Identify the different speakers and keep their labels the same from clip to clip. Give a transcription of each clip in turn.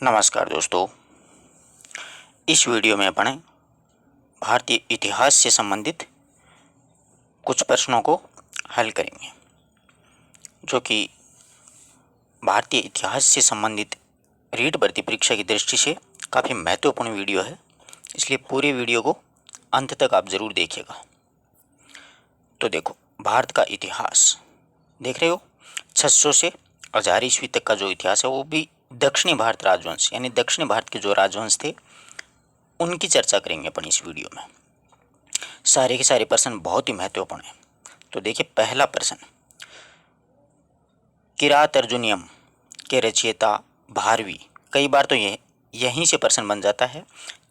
Speaker 1: नमस्कार दोस्तों, इस वीडियो में अपन भारतीय इतिहास से संबंधित कुछ प्रश्नों को हल करेंगे, जो कि भारतीय इतिहास से संबंधित रीट भर्ती परीक्षा की दृष्टि से काफ़ी महत्वपूर्ण वीडियो है। इसलिए पूरे वीडियो को अंत तक आप ज़रूर देखिएगा। तो देखो, भारत का इतिहास देख रहे हो, 600 से 1000 ईस्वी तक का जो इतिहास है वो भी दक्षिणी भारत राजवंश यानी दक्षिणी भारत के जो राजवंश थे उनकी चर्चा करेंगे अपन इस वीडियो में। सारे के सारे प्रश्न बहुत ही महत्वपूर्ण हैं। तो देखिए, पहला प्रश्न, किरात अर्जुनियम के रचयिता भारवी। कई बार तो यहीं से प्रश्न बन जाता है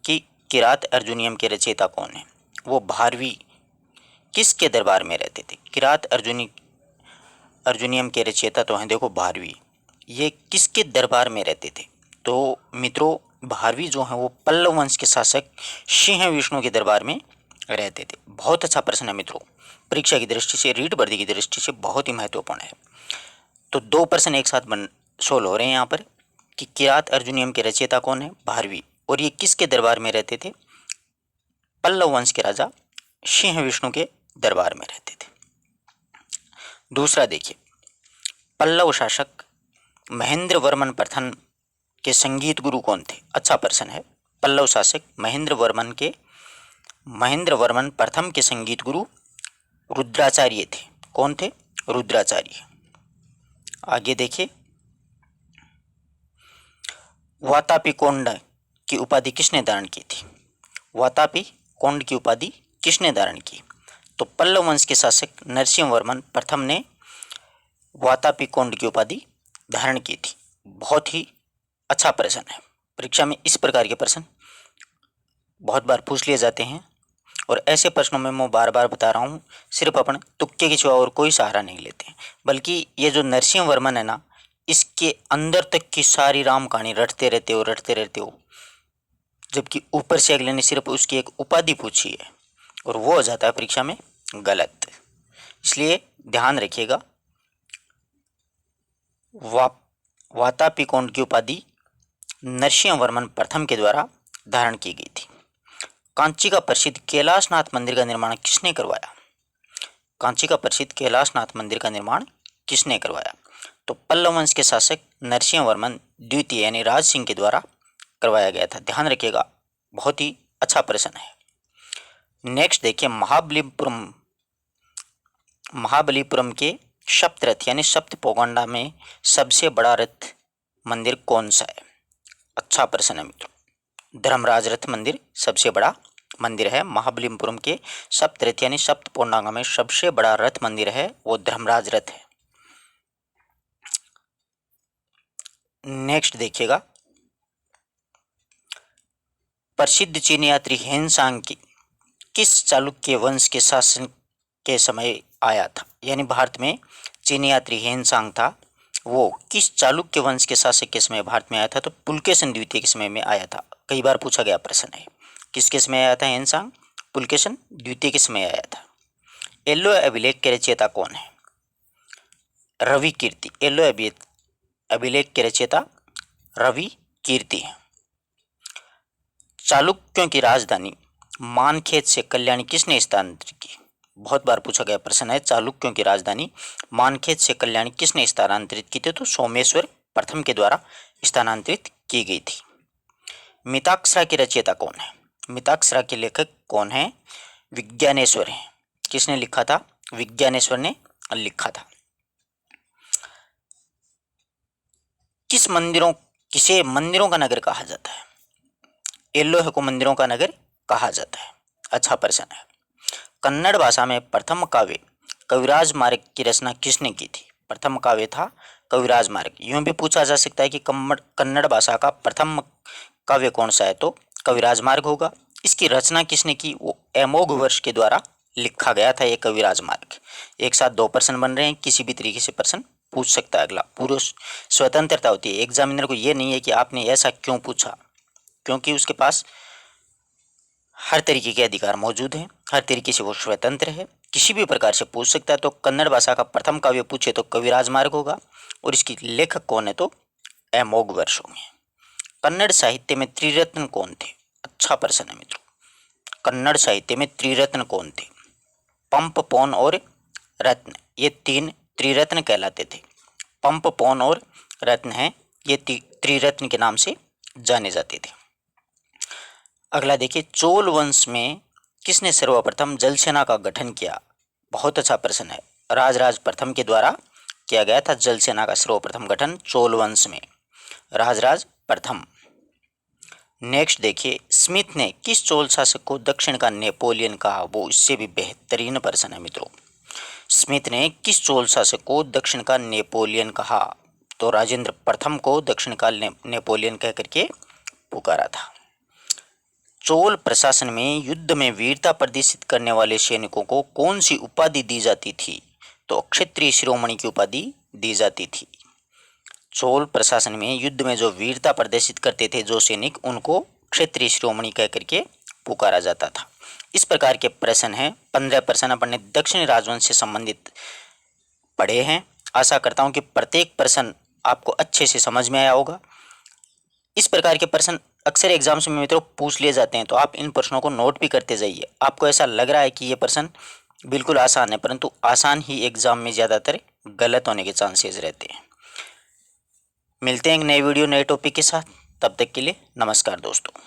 Speaker 1: कि किरात अर्जुनियम के रचयिता कौन है। वो भारवी किसके दरबार में रहते थे? किरात अर्जुनियम के रचयिता तो हैं देखो भारवी, ये किसके दरबार में रहते थे? तो मित्रों, भारवी जो हैं वो पल्लव वंश के शासक सिंह विष्णु के दरबार में रहते थे। बहुत अच्छा प्रश्न है मित्रों, परीक्षा की दृष्टि से, रीट भर्ती की दृष्टि से बहुत ही महत्वपूर्ण है। तो दो प्रश्न एक साथ सोल्व हो रहे हैं यहाँ पर कि किरात अर्जुनियम के रचयिता कौन है? भारवी। और ये किसके दरबार में रहते थे? पल्लव वंश के राजा सिंह विष्णु के दरबार में रहते थे। दूसरा देखिए, पल्लव शासक महेंद्र वर्मन प्रथम के संगीत गुरु कौन थे? अच्छा प्रश्न है। पल्लव शासक महेंद्र वर्मन प्रथम के संगीत गुरु रुद्राचार्य थे। कौन थे? रुद्राचार्य। आगे देखिए, वातापी कोंड की उपाधि किसने धारण की थी? वातापी कोंड की उपाधि किसने धारण की? तो पल्लव वंश के शासक नरसिंह वर्मन प्रथम ने वातापी कोंड की उपाधि धारण की थी। बहुत ही अच्छा प्रश्न है। परीक्षा में इस प्रकार के प्रश्न बहुत बार पूछ लिए जाते हैं और ऐसे प्रश्नों में मैं बार बार बता रहा हूँ, सिर्फ अपन तुक्के के सिवा और कोई सहारा नहीं लेते हैं। बल्कि ये जो नरसिंह वर्मन है ना, इसके अंदर तक की सारी राम कहानी रटते रहते हो, जबकि ऊपर से अगले ने सिर्फ उसकी एक उपाधि पूछी है और वो हो जाता है परीक्षा में गलत। इसलिए ध्यान रखिएगा, वातापी कोंड की उपाधि नरसिंह वर्मन प्रथम के द्वारा धारण की गई थी। कांची का प्रसिद्ध कैलाशनाथ मंदिर का निर्माण किसने करवाया? कांची का प्रसिद्ध कैलाशनाथ मंदिर का निर्माण किसने करवाया? तो पल्लव वंश के शासक नरसिंह वर्मन द्वितीय यानी राज सिंह के द्वारा करवाया गया था। ध्यान रखिएगा, बहुत ही अच्छा प्रश्न है। नेक्स्ट देखिए, महाबलीपुरम के सप्त रथ यानी सप्त पोगंडा में सबसे बड़ा रथ मंदिर कौन सा है? अच्छा प्रश्न है मित्रों। धर्मराज रथ मंदिर सबसे बड़ा मंदिर है। महाबलीपुरम के सप्त रथ यानी सप्त पोगंडा में सबसे बड़ा रथ मंदिर है वो धर्मराज रथ है। नेक्स्ट देखिएगा, प्रसिद्ध चीनी यात्री हेनसांग की किस चालुक्य वंश के शासन के समय आया था? यानी भारत में चीनी यात्री हेनसांग था, वो किस चालुक्य वंश के शासक के समय भारत में आया था? तो पुलकेशन द्वितीय के समय में आया था। कई बार पूछा गया प्रश्न है, किसके समय आया था हेनसांग? पुलकेशन द्वितीय के समय आया था। एल्लो अभिलेख के रचयिता कौन है? रवि कीर्ति। एल्लो अभिलेख के रचयिता रवि कीर्ति है। चालुक्यों की राजधानी मानखेत से कल्याणी किसने स्थानांतरित की? बहुत बार पूछा गया प्रश्न है, चालुक्यों की राजधानी मानखेत से कल्याणी किसने स्थानांतरित की थी? तो सोमेश्वर प्रथम के द्वारा स्थानांतरित की गई थी। मिताक्षरा की रचयिता कौन है? मिताक्षरा के लेखक कौन है? विज्ञानेश्वर है। किसने लिखा था? विज्ञानेश्वर ने लिखा था। किसे मंदिरों का नगर कहा जाता है? एल्लोह को मंदिरों का नगर कहा जाता है। अच्छा प्रश्न है। कन्नड़ भाषा में प्रथम काव्य कविराज मार्ग की रचना किसने की थी? प्रथम काव्य था कविराज मार्ग। यूं भी पूछा जा सकता है कि कन्नड़ भाषा का प्रथम काव्य कौन सा है? तो कविराज मार्ग होगा। इसकी रचना किसने की? वो अमोघ वर्ष के द्वारा लिखा गया था ये कविराज मार्ग। एक साथ दो प्रश्न बन रहे हैं, किसी भी तरीके से प्रश्न पूछ सकता है अगला। पूरी स्वतंत्रता होती है एग्जामिनर को, ये नहीं है कि आपने ऐसा क्यों पूछा, क्योंकि उसके पास हर तरीके के अधिकार मौजूद हैं, हर तरीके से वो स्वतंत्र है, किसी भी प्रकार से पूछ सकता है। तो कन्नड़ भाषा का प्रथम काव्य पूछे तो कविराज मार्ग होगा और इसकी लेखक कौन है? तो अमोघ वर्ष होंगे। कन्नड़ साहित्य में त्रिरत्न कौन थे? अच्छा प्रश्न है मित्रों। कन्नड़ साहित्य में त्रिरत्न कौन थे? पंप, पौन और रत्न, ये तीन त्रिरत्न कहलाते थे। पंप, पौन और रत्न हैं, ये त्रिरत्न के नाम से जाने जाते थे। अगला देखिए, चोल वंश में किसने सर्वप्रथम जल सेना का गठन किया? बहुत अच्छा प्रश्न है। राजराज प्रथम के द्वारा किया गया था जल सेना का सर्वप्रथम गठन चोल वंश में, राजराज प्रथम। नेक्स्ट देखिए, स्मिथ ने किस चोल शासक को दक्षिण का नेपोलियन कहा? वो इससे भी बेहतरीन प्रश्न है मित्रों। स्मिथ ने किस चोल शासक को दक्षिण का नेपोलियन कहा? तो राजेंद्र प्रथम को दक्षिण का नेपोलियन कह करके पुकारा था। चोल प्रशासन में युद्ध में वीरता प्रदर्शित करने वाले सैनिकों को कौन सी उपाधि दी जाती थी? तो क्षत्रिय शिरोमणि की उपाधि दी जाती थी। चोल प्रशासन में युद्ध में जो वीरता प्रदर्शित करते थे जो सैनिक, उनको क्षत्रिय शिरोमणि कह करके पुकारा जाता था। इस प्रकार के प्रश्न हैं। 15 प्रश्न अपन ने दक्षिण राजवंश से संबंधित पढ़े हैं। आशा करता हूं कि प्रत्येक प्रश्न आपको अच्छे से समझ में आया होगा। इस प्रकार के प्रश्न अक्सर एग्जाम्स में मित्रों पूछ लिए जाते हैं, तो आप इन प्रश्नों को नोट भी करते जाइए। आपको ऐसा लग रहा है कि ये प्रश्न बिल्कुल आसान है, परंतु आसान ही एग्जाम में ज़्यादातर गलत होने के चांसेस रहते हैं। मिलते हैं एक नए वीडियो नए टॉपिक के साथ, तब तक के लिए नमस्कार दोस्तों।